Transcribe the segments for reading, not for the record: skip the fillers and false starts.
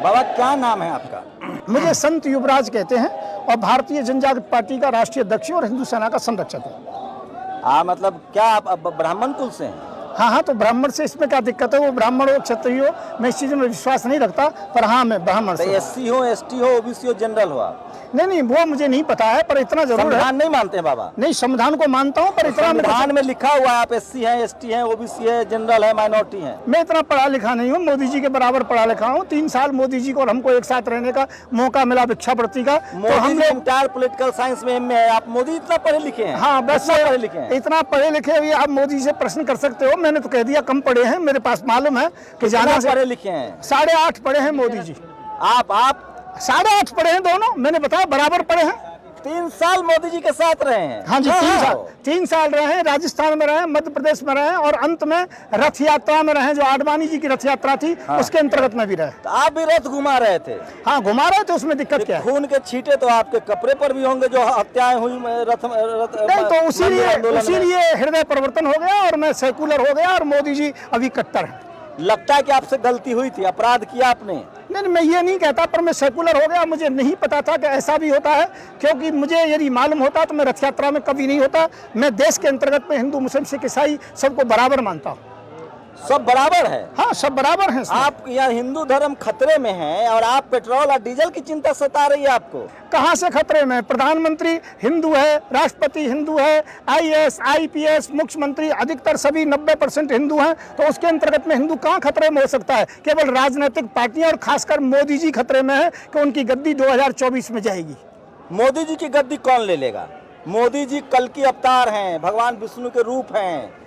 बाबा क्या नाम है आपका? मुझे संत युवराज कहते हैं और भारतीय जनजागृत पार्टी का राष्ट्रीय अध्यक्ष और हिंदू सेना का संरक्षक है। मतलब क्या आप अब ब्राह्मण कुल से हैं? हाँ, तो ब्राह्मण से इसमें क्या दिक्कत है? वो ब्राह्मण हो क्षत्रिय हो, मैं इस चीज़ में विश्वास नहीं रखता, पर हाँ मैं ब्राह्मण से। एससी हो, एसटी हो, ओबीसी हो, जनरल हो आप? नहीं, वो मुझे नहीं पता है, पर इतना जरूर है। संविधान नहीं मानते हैं बाबा? नहीं, संविधान को मानता हूँ, पर इतना संविधान में लिखा हुआ है आप एससी हैं, एसटी हैं, ओबीसी है, जनरल है, माइनॉरिटी हैं। मैं इतना पढ़ा लिखा नहीं हूँ, मोदी जी के बराबर पढ़ा लिखा हूँ। 3 साल मोदी जी को और हमको एक साथ रहने का मौका मिला भिक्षावृत्ति का। तो हम लोग इंटर पॉलिटिकल साइंस में एमए है, आप मोदी इतना पढ़े लिखे हैं? हाँ, बस पढ़े लिखे हैं। इतना पढ़े लिखे हुए आप मोदी से प्रश्न कर सकते हो। मैंने तो कह दिया कम पढ़े हैं, मेरे पास मालूम है कि ज्यादा पढ़े लिखे हैं। 8.5 पढ़े हैं मोदी जी। आप 8.5 पढ़े हैं दोनों, मैंने बताया बराबर पढ़े हैं। 3 साल मोदी जी के साथ रहे हैं? हाँ जी, 3 साल रहे हैं। राजस्थान में रहे, मध्य प्रदेश में रहे और अंत में रथ यात्रा में रहे, जो आडवाणी जी की रथ यात्रा थी उसके अंतर्गत में भी रहे। तो आप भी रथ घुमा रहे थे? हाँ, घुमा रहे थे, उसमें दिक्कत क्या है? खून के छींटे तो आपके कपड़े पर भी होंगे जो हत्याएं हुई रथ नहीं, तो उसीलिए हृदय परिवर्तन हो गया और मैं सेकुलर हो गया और मोदी जी अभी कट्टर है। लगता है कि आपसे गलती हुई थी, अपराध किया आपने? नहीं, मैं ये नहीं कहता, पर मैं सेकुलर हो गया। मुझे नहीं पता था कि ऐसा भी होता है, क्योंकि मुझे यदि मालूम होता तो मैं रथ यात्रा में कभी नहीं होता। मैं देश के अंतर्गत में हिंदू, मुस्लिम, सिख, ईसाई सबको बराबर मानता हूँ। सब बराबर है? हाँ, सब बराबर हैं। आप यहाँ हिंदू धर्म खतरे में है और आप पेट्रोल और डीजल की चिंता सता रही है आपको? कहाँ से खतरे में? प्रधानमंत्री हिंदू है, राष्ट्रपति हिंदू है, आईएएस, आईपीएस, मुख्यमंत्री अधिकतर सभी 90% हिंदू हैं। तो उसके अंतर्गत में हिंदू कहाँ खतरे में हो सकता है? केवल राजनीतिक पार्टियां और खासकर मोदी जी खतरे में है कि उनकी गद्दी 2024 में जाएगी। मोदी जी की गद्दी कौन ले लेगा? मोदी जी कल की अवतार हैं, भगवान विष्णु के रूप हैं।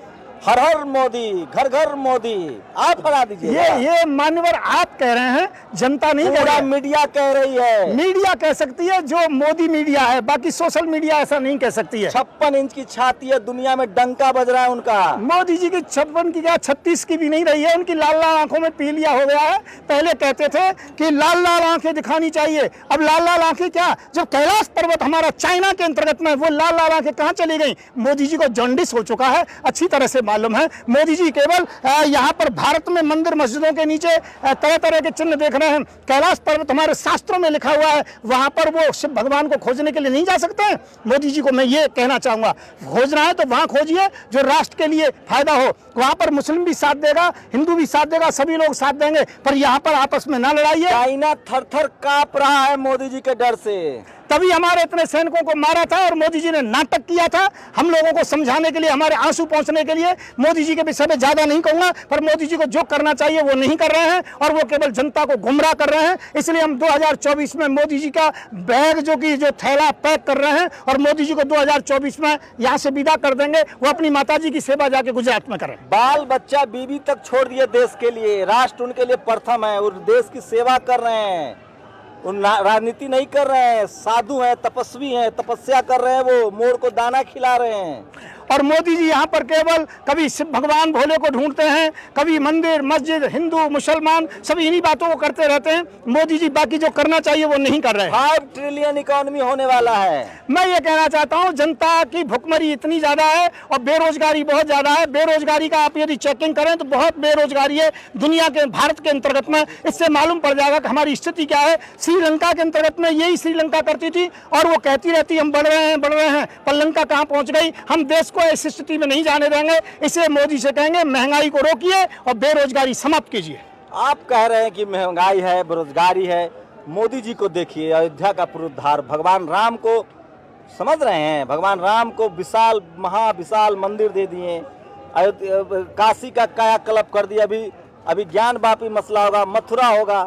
हर हर मोदी, घर घर मोदी, आप हरा दीजिए। ये मान्यवर आप कह रहे हैं, जनता नहीं कह रहा। मीडिया कह रही है। मीडिया कह सकती है, जो मोदी मीडिया है, बाकी सोशल मीडिया ऐसा नहीं कह सकती है। 56 इंच की छाती है, दुनिया में डंका बज रहा है उनका। मोदी जी की 56 की क्या 36 की भी नहीं रही है। उनकी लाल लाल आंखों में पीलिया हो गया है। पहले कहते थे कि लाल लाल आंखें दिखानी चाहिए, अब लाल लाल आंखें क्या, जब कैलाश पर्वत हमारा चाइना के अंतर्गत में, वो लाल लाल आंखें कहाँ चली गई? मोदी जी को जॉन्डिस हो चुका है, अच्छी तरह से मालूम है। मोदी जी केवल यहाँ पर भारत में मंदिर मस्जिदों के नीचे तरह तरह के चिन्ह देख रहे हैं। कैलाश पर्वत हमारे शास्त्रों में लिखा हुआ है, वहां पर वो शिव भगवान को खोजने के लिए नहीं जा सकते हैं। मोदी जी को मैं ये कहना चाहूंगा, खोजना है तो वहां खोजिए जो राष्ट्र के लिए फायदा हो। वहां पर मुस्लिम भी साथ देगा, हिंदू भी साथ देगा, सभी लोग साथ देंगे, पर यहाँ पर आपस में ना लड़ाइए। चाइना थर थर कांप रहा है मोदी जी के डर से। तभी हमारे इतने सैनिकों को मारा था और मोदी जी ने नाटक किया था हम लोगों को समझाने के लिए, हमारे आंसू पहुंचने के लिए। मोदी जी के विषय में ज्यादा नहीं कहूंगा, पर मोदी जी को जो करना चाहिए वो नहीं कर रहे हैं और वो केवल जनता को गुमराह कर रहे हैं। इसलिए हम 2024 में मोदी जी का बैग जो थैला पैक कर रहे हैं और मोदी जी को 2024 में यहाँ से विदा कर देंगे। वो अपनी माता जी की सेवा जाके गुजरात में करें। बाल बच्चा बीवी तक छोड़ दिए देश के लिए। राष्ट्र उनके लिए प्रथम है और देश की सेवा कर रहे हैं। राजनीति नहीं कर रहे हैं, साधु हैं, तपस्वी हैं, तपस्या कर रहे हैं, वो मोर को दाना खिला रहे हैं। और मोदी जी यहाँ पर केवल कभी शिव भगवान भोले को ढूंढते हैं, कभी मंदिर मस्जिद, हिंदू मुसलमान, सभी इन्हीं बातों को करते रहते हैं। मोदी जी बाकी जो करना चाहिए वो नहीं कर रहे हैं। 5 ट्रिलियन इकोनॉमी होने वाला है। मैं ये कहना चाहता हूँ, जनता की भुखमरी इतनी ज्यादा है और बेरोजगारी बहुत ज्यादा है। बेरोजगारी का आप यदि चेकिंग करें तो बहुत बेरोजगारी है दुनिया के, भारत के अंतर्गत में। इससे मालूम पड़ जाएगा कि हमारी स्थिति क्या है। श्रीलंका के अंतर्गत में यही श्रीलंका करती थी और वो कहती रहती हम बढ़ रहे हैं, पर लंका कहाँ पहुंच गई। हम देश को इस स्थिति में नहीं जाने देंगे। इसलिए मोदी से कहेंगे महंगाई को रोकिए और बेरोजगारी समाप्त कीजिए। आप कह रहे हैं कि महंगाई है, बेरोजगारी है। मोदी जी को देखिए, अयोध्या का पुनरुद्धार, भगवान राम को समझ रहे हैं, भगवान राम को विशाल महाविशाल मंदिर दे दिए, काशी का कायाकल्प कर दिया। अभी ज्ञान वापी मसला होगा, मथुरा होगा।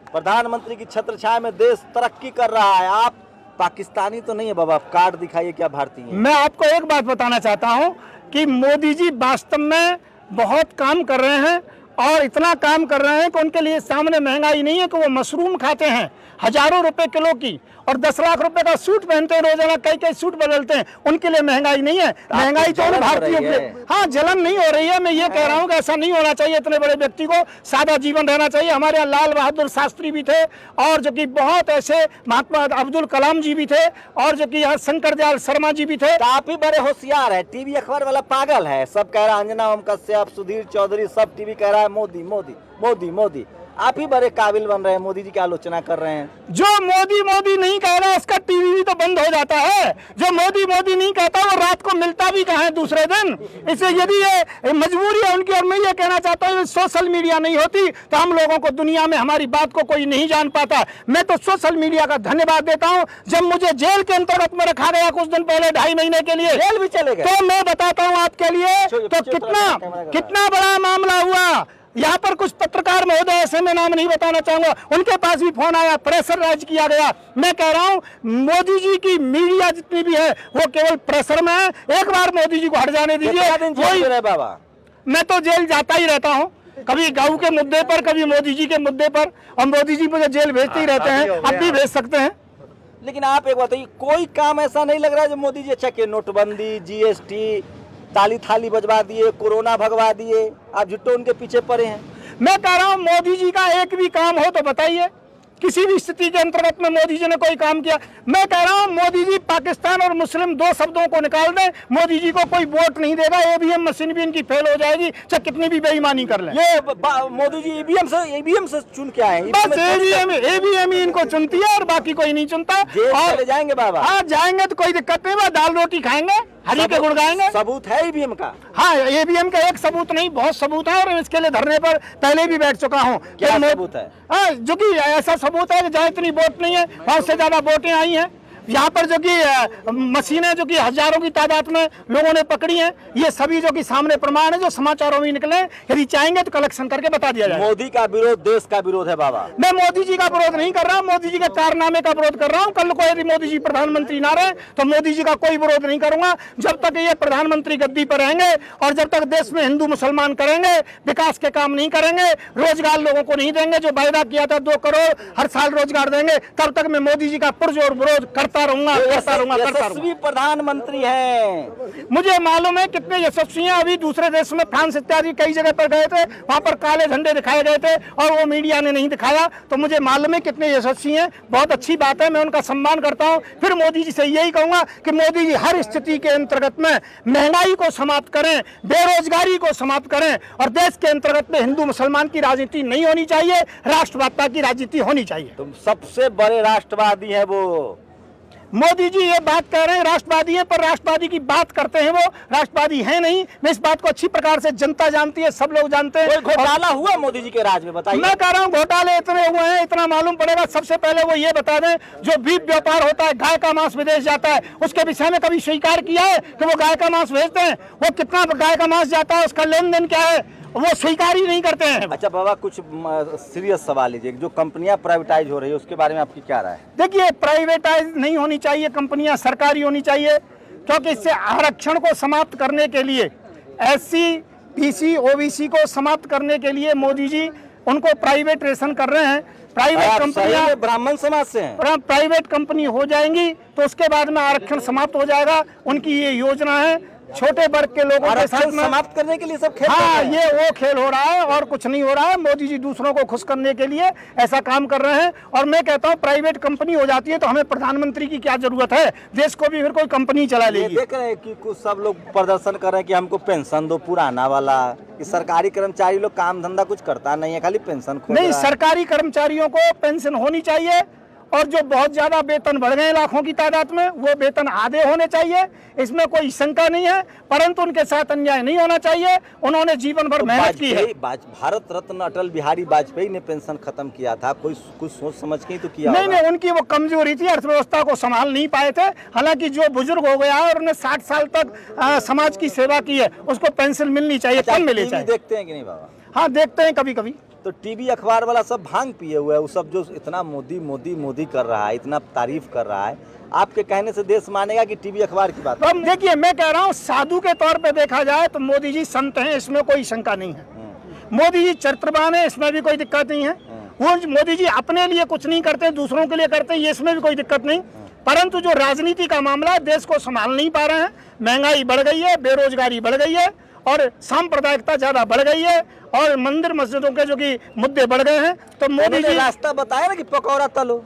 प्रधानमंत्री की छत्र छाया में देश तरक्की कर रहा है। आप पाकिस्तानी तो नहीं है बाबा, कार्ड दिखाइए क्या भारतीय है। मैं आपको एक बात बताना चाहता हूं कि मोदी जी वास्तव में बहुत काम कर रहे हैं और इतना काम कर रहे हैं कि उनके लिए सामने महंगाई नहीं है कि वो मशरूम खाते हैं हजारों रुपए किलो की और 10 लाख रुपए का सूट पहनते हैं रोजाना, कई सूट बदलते हैं। उनके लिए महंगाई नहीं है। महंगाई तो भारतीयों के, हाँ, जलन नहीं हो रही है। मैं ये कह रहा हूँ कि ऐसा नहीं होना चाहिए। इतने बड़े व्यक्ति को सादा जीवन रहना चाहिए। हमारे यहाँ लाल बहादुर शास्त्री भी थे और जो कि बहुत ऐसे, महात्मा अब्दुल कलाम जी भी थे और जो कि यहाँ शंकर दयाल शर्मा जी भी थे। काफी बड़े होशियार है। टीवी अखबार वाला पागल है, सब कह रहा है अंजना ओम कश्यप, सुधीर चौधरी, सब टीवी कह रहा है मोदी मोदी मोदी मोदी। आप ही बड़े काबिल बन रहे हैं, मोदी जी की आलोचना कर रहे हैं। जो मोदी मोदी नहीं कह रहा उसका टीवी भी तो बंद हो जाता है। जो मोदी मोदी नहीं कहता वो रात को मिलता भी कहाँ है दूसरे दिन। इसलिए यदि ये मजबूरी है उनकी, और मैं ये कहना चाहता हूँ सोशल मीडिया नहीं होती तो हम लोगों को दुनिया में हमारी बात को कोई नहीं जान पाता। मैं तो सोशल मीडिया का धन्यवाद देता हूँ। जब मुझे जेल के अंतर्गत में रखा गया कुछ दिन पहले 2.5 महीने के लिए, जेल भी चले गए, तो मैं बताता हूँ आपके लिए तो कितना बड़ा मामला हुआ। यहाँ पर कुछ पत्रकार महोदय ऐसे, मैं नाम नहीं बताना चाहूंगा, उनके पास भी फोन आया, प्रेशराइज किया गया। मैं कह रहा हूँ मोदी जी की मीडिया जितनी भी है वो केवल प्रेशर में है। एक बार मोदी जी को हट जाने दीजिए। बाबा मैं तो जेल जाता ही रहता हूँ, कभी गऊ के मुद्दे पर, कभी मोदी जी के मुद्दे पर, और मोदी जी मुझे जेल भेजते ही रहते हैं, अब भी भेज सकते हैं। लेकिन आप एक बताइए, कोई काम ऐसा नहीं लग रहा है जो मोदी जी अच्छा किए? नोटबंदी, जीएसटी, ताली थाली बजवा दिए, कोरोना भगवा दिए, आप झुट्टो उनके पीछे पड़े हैं। मैं कह रहा हूं मोदी जी का एक भी काम हो तो बताइए, किसी भी स्थिति के अंतर्गत में मोदी जी ने कोई काम किया। मैं कह रहा हूं मोदी जी पाकिस्तान और मुस्लिम 2 शब्दों को निकाल दें, मोदी जी को कोई वोट नहीं देगा। ईवीएम मशीन भी इनकी फेल हो जाएगी, चाहे कितनी भी बेईमानी कर लें। ये मोदी जी ईवीएम से चुन के आए हैं। बस ईवीएम ही इनको चुनती है और बाकी कोई नहीं चुनता। और चले जाएंगे बाबा, आज जाएंगे तो कोई दिक्कत नहीं, दाल रोटी खाएंगे, हरी के गुड़ गाएंगे। सबूत है ईवीएम का? हाँ, ईवीएम का एक सबूत नहीं, बहुत सबूत है, और इसके लिए धरने पर पहले भी बैठ चुका हूँ। क्या सबूत है? जो कि ऐसा सबूत है कि जहाँ इतनी वोट नहीं है वहाँ से ज्यादा वोटें आई हैं। यहाँ पर जो कि मशीनें जो कि हजारों की तादाद में लोगों ने पकड़ी हैं, ये सभी जो कि सामने प्रमाण है, जो समाचारों में निकले। यदि चाहेंगे तो कलेक्शन करके बता दिया जाए। मोदी का विरोध देश का विरोध है बाबा। मैं मोदी जी का विरोध नहीं कर रहा हूँ, मोदी जी के कारनामे का विरोध कर रहा हूँ। कल को यदि मोदी जी प्रधानमंत्री ना रहे तो मोदी जी का कोई विरोध नहीं करूंगा। जब तक ये प्रधानमंत्री गद्दी पर रहेंगे और जब तक देश में हिंदू मुसलमान करेंगे, विकास के काम नहीं करेंगे, रोजगार लोगों को नहीं देंगे, जो वायदा किया था 2 करोड़ हर साल रोजगार देंगे, तब तक मैं मोदी जी का पुरजोर विरोध करता रहूंगा। यशस्वी प्रधानमंत्री हैं। मुझे मालूम है कितने यशस्वी हैं। अभी दूसरे देश में फ्रांस इत्यादि कई जगह पर गए थे, वहां पर काले झंडे दिखाए गए थे और वो मीडिया ने नहीं दिखाया, तो मुझे मालूम है कितने यशस्वी हैं। बहुत अच्छी बात है, मैं उनका सम्मान करता हूं। फिर मोदी जी से यही कहूंगा कि मोदी जी हर स्थिति के अंतर्गत में महंगाई को समाप्त करें, बेरोजगारी को समाप्त करें, और देश के अंतर्गत में हिंदू मुसलमान की राजनीति नहीं होनी चाहिए, राष्ट्रवादिता की राजनीति होनी चाहिए। तुम सबसे बड़े राष्ट्रवादी है वो मोदी जी। ये बात कह रहे हैं राष्ट्रवादी है, पर राष्ट्रवादी की बात करते हैं, वो राष्ट्रवादी है नहीं। मैं इस बात को अच्छी प्रकार से जनता जानती है, सब लोग जानते हैं। कोई घोटाला हुआ मोदी जी के राज में? बताइए। मैं कह रहा हूँ घोटाले इतने हुए हैं, इतना मालूम पड़ेगा। सबसे पहले वो ये बता दें, जो बीफ व्यापार होता है, गाय का मांस विदेश जाता है, उसके विषय में कभी स्वीकार किया है कि वो गाय का मांस भेजते हैं? वो कितना गाय का मांस जाता है, उसका लेन देन क्या है, वो स्वीकार ही नहीं करते हैं। अच्छा बाबा, कुछ सीरियस सवाल लीजिए, जो कंपनियां प्राइवेटाइज हो रही है उसके बारे में आपकी क्या राय है? देखिए, प्राइवेटाइज नहीं होनी चाहिए, कंपनियां सरकारी होनी चाहिए, क्योंकि इससे आरक्षण को समाप्त करने के लिए, SC, BC, OBC को समाप्त करने के लिए मोदी जी उनको प्राइवेटाइजेशन कर रहे हैं। प्राइवेट कंपनियां ब्राह्मण समाज से हैं, प्राइवेट कंपनी हो जाएंगी तो उसके बाद में आरक्षण समाप्त हो जाएगा। उनकी ये योजना है छोटे वर्ग के लोगों के साथ में समाप्त करने के लिए सब खेल। हाँ, ये वो खेल हो रहा है और कुछ नहीं हो रहा है। मोदी जी दूसरों को खुश करने के लिए ऐसा काम कर रहे हैं। और मैं कहता हूँ प्राइवेट कंपनी हो जाती है तो हमें प्रधानमंत्री की क्या जरूरत है, देश को भी फिर कोई कंपनी चला लेगी। देख रहे हैं कि कुछ सब लोग प्रदर्शन कर रहे हैं कि हमको पेंशन दो पुराना वाला, कि सरकारी कर्मचारी लोग काम धंधा कुछ करता नहीं है, खाली पेंशन खोज नहीं, रहा है। सरकारी कर्मचारियों को पेंशन होनी चाहिए, और जो बहुत ज्यादा वेतन बढ़ गए लाखों की तादाद में, वो वेतन आधे होने चाहिए, इसमें कोई शंका नहीं है। परंतु उनके साथ अन्याय नहीं होना चाहिए। उन्होंने जीवन भर मेहनत की है। भारत रत्न अटल बिहारी वाजपेयी ने पेंशन खत्म किया था, कोई कुछ सोच समझ के ही तो किया। नहीं, उनकी वो कमजोरी थी, अर्थव्यवस्था को संभाल नहीं पाए थे। हालांकि जो बुजुर्ग हो गया है और उन्हें 60 साल तक समाज की सेवा की है, उसको पेंशन मिलनी चाहिए, कम मिलनी चाहिए। देखते हैं कि नहीं बाबा? हाँ, देखते हैं कभी कभी। तो टीवी अखबार वाला सब भांग पिए हुए है, वो सब जो इतना मोदी मोदी मोदी कर रहा है, इतना तारीफ कर रहा है, आपके कहने से देश मानेगा कि टीवी अखबार की बात? तो देखिए, मैं कह रहा हूँ साधु के तौर पे देखा जाए तो मोदी जी संत हैं, इसमें कोई शंका नहीं है। मोदी जी चरित्रवान है, इसमें भी कोई दिक्कत नहीं है। वो मोदी जी अपने लिए कुछ नहीं करते, दूसरों के लिए करते, ये इसमें भी कोई दिक्कत नहीं। परंतु जो राजनीति का मामला है, देश को संभाल नहीं पा रहे हैं। महंगाई बढ़ गई है, बेरोजगारी बढ़ गई है, और सांप्रदायिकता ज्यादा बढ़ गई है, और मंदिर मस्जिदों के जो कि मुद्दे बढ़ गए हैं। तो मोदी जी रास्ता बताया ना कि पकौड़ा तलो।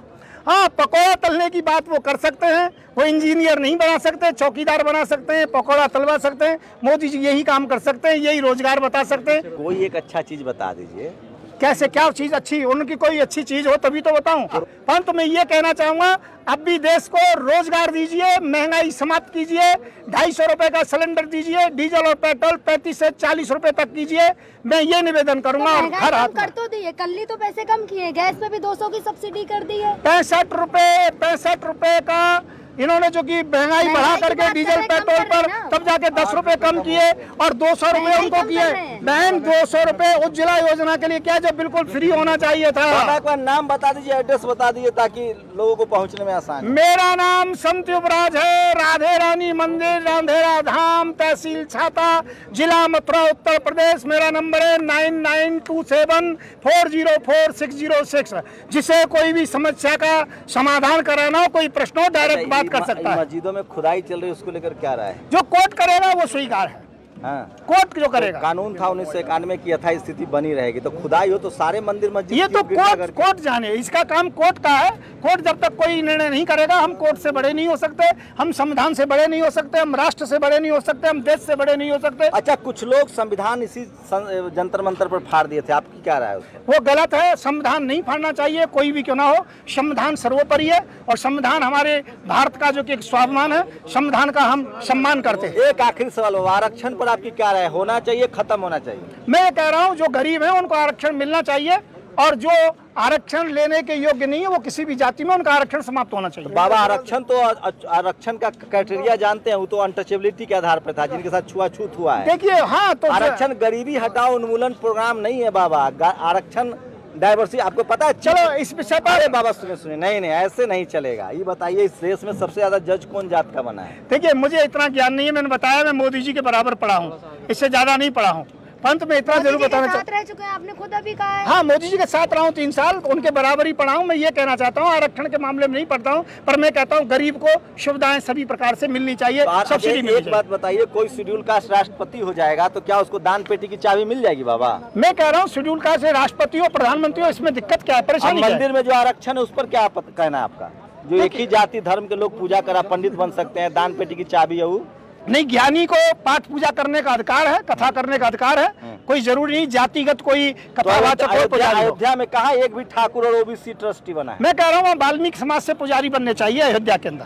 हाँ, पकौड़ा तलने की बात वो कर सकते हैं, वो इंजीनियर नहीं बना सकते, चौकीदार बना सकते हैं, पकौड़ा तलवा सकते हैं। मोदी जी यही काम कर सकते हैं, यही रोजगार बता सकते हैं। कोई एक अच्छा चीज बता दीजिए कैसे क्या चीज अच्छी, उनकी कोई अच्छी चीज हो तभी तो बताऊं। परंतु मैं ये कहना चाहूंगा, अब भी देश को रोजगार दीजिए, महंगाई समाप्त कीजिए, 250 रुपए का सिलेंडर दीजिए, डीजल और पेट्रोल 35 से 40 रुपए तक कीजिए। मैं ये निवेदन करूंगा। और हर हाथ कर तो दिए, कल ही तो पैसे कम किए, गैस पे भी 200 की सब्सिडी कर दी है। 65 रुपए का इन्होंने जो कि महंगाई बढ़ा करके डीजल पेट्रोल पर तब जाके 10 रुपए कम किए और 200 रुपए उनको किए। बहन 200 रुपए उज्ज्वला योजना के लिए क्या, जब बिल्कुल फ्री होना चाहिए था। बाबा एक बार नाम बता दीजिए, एड्रेस बता दीजिए ताकि लोगों को पहुंचने में आसान हो। मेरा नाम संत युवराज है, राधे रानी मंदिर, रांधेरा धाम, तहसील छाता, जिला मथुरा, उत्तर प्रदेश। मेरा नंबर है 9927404606। जिसे कोई भी समस्या का समाधान कराना हो, कोई प्रश्न हो, डायरेक्ट बात कर सकता है। मस्जिदों में खुदाई चल रही है, उसको लेकर क्या राय है? जो कोर्ट करेगा वो स्वीकार है, हाँ। कोर्ट जो करेगा। कानून था 1991 की यथा स्थिति बनी रहेगी, तो खुदाई हो तो सारे मंदिर मस्जिद ये तो की गिरजाघर कोर्ट जाने, इसका काम कोर्ट का है। कोर्ट जब तक कोई निर्णय नहीं करेगा, हम कोर्ट से बड़े नहीं हो सकते, हम संविधान से बड़े नहीं हो सकते, हम राष्ट्र से बड़े नहीं हो सकते, हम देश से बड़े नहीं हो सकते। अच्छा, कुछ लोग संविधान इसी जंतर मंतर पर फाड़ दिए थे, आपकी क्या राय है उस पर? वो गलत है। संविधान नहीं फाड़ना चाहिए, कोई भी क्यों ना हो। संविधान सर्वोपरि है और संविधान हमारे भारत का जो कि एक स्वाभिमान है, संविधान का हम सम्मान करते हैं। एक आखिरी सवाल, आरक्षण पर आपकी क्या राय है? होना चाहिए, खत्म होना चाहिए? मैं ये कह रहा हूँ, जो गरीब है उनको आरक्षण मिलना चाहिए और जो आरक्षण लेने के योग्य नहीं है, वो किसी भी जाति में, उनका आरक्षण समाप्त होना चाहिए। बाबा आरक्षण तो आरक्षण का क्राइटेरिया जानते हैं, वो तो अनटचेबिलिटी के आधार पर था, जिनके साथ छुआछूत हुआ है। देखिए, हाँ तो आरक्षण गरीबी हटाओ उन्मूलन प्रोग्राम नहीं है बाबा। आरक्षण डाइवर्सिटी, आपको पता है? चलो इस विषय पर। अरे बाबा सुनिए, नहीं ऐसे नहीं चलेगा। ये बताइए, इस देश में सबसे ज्यादा जज कौन जात का बना है? देखिए, मुझे इतना ज्ञान नहीं है, मैंने बताया मैं मोदी जी के बराबर पढ़ा हूँ, इससे ज्यादा नहीं पढ़ा हूँ। परंतु मैं इतना जरूर बताना चाहता रह चुके हैं, आपने खुद अभी कहा है। हाँ, मोदी जी के साथ रहा हूँ 3 साल, उनके बराबर ही पढ़ा हूँ। मैं ये कहना चाहता हूँ, आरक्षण के मामले में नहीं पढ़ता हूँ, पर मैं कहता हूँ गरीब को सुविधाएं सभी प्रकार से मिलनी चाहिए, सब्सिडी मिलनी एक बात बताइए, कोई शेड्यूल कास्ट राष्ट्रपति हो जाएगा तो क्या उसको दान पेटी की चाबी मिल जाएगी बाबा? मैं कह रहा हूँ शेड्यूल कास्ट से राष्ट्रपति हो, प्रधानमंत्री हो, इसमें दिक्कत क्या है, परेशानी क्या है? मंदिर में जो आरक्षण है उस पर क्या कहना है आपका? जो एक ही जाति धर्म के लोग पूजा करा पंडित बन सकते हैं, दान पेटी की चाबी है वो नहीं। ज्ञानी को पाठ पूजा करने का अधिकार है, कथा करने का अधिकार है, कोई जरूरी नहीं जातिगत कोई कथावाचक हो, पुजारी हो। अयोध्या में कहा एक भी ठाकुर और ओबीसी ट्रस्टी बना है? मैं कह रहा हूँ वाल्मीकि समाज से पुजारी बनने चाहिए अयोध्या के अंदर।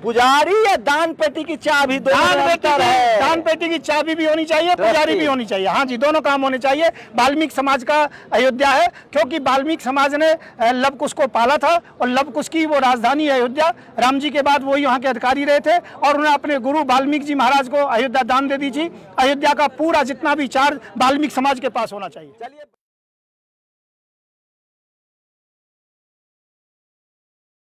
पुजारी या दान पेटी की चाबी? दान पेटी की चाबी भी होनी चाहिए, पुजारी भी होनी चाहिए। हाँ जी, दोनों काम होने चाहिए। वाल्मीकि समाज का अयोध्या है, क्योंकि वाल्मीकि समाज ने लव कुश को पाला था और लव कुश की वो राजधानी है अयोध्या। राम जी के बाद वो यहाँ के अधिकारी रहे थे और उन्हें अपने गुरु वाल्मीकि जी महाराज को अयोध्या दान दे दी थी। अयोध्या का पूरा जितना भी चार्ज वाल्मीकि समाज के पास होना चाहिए।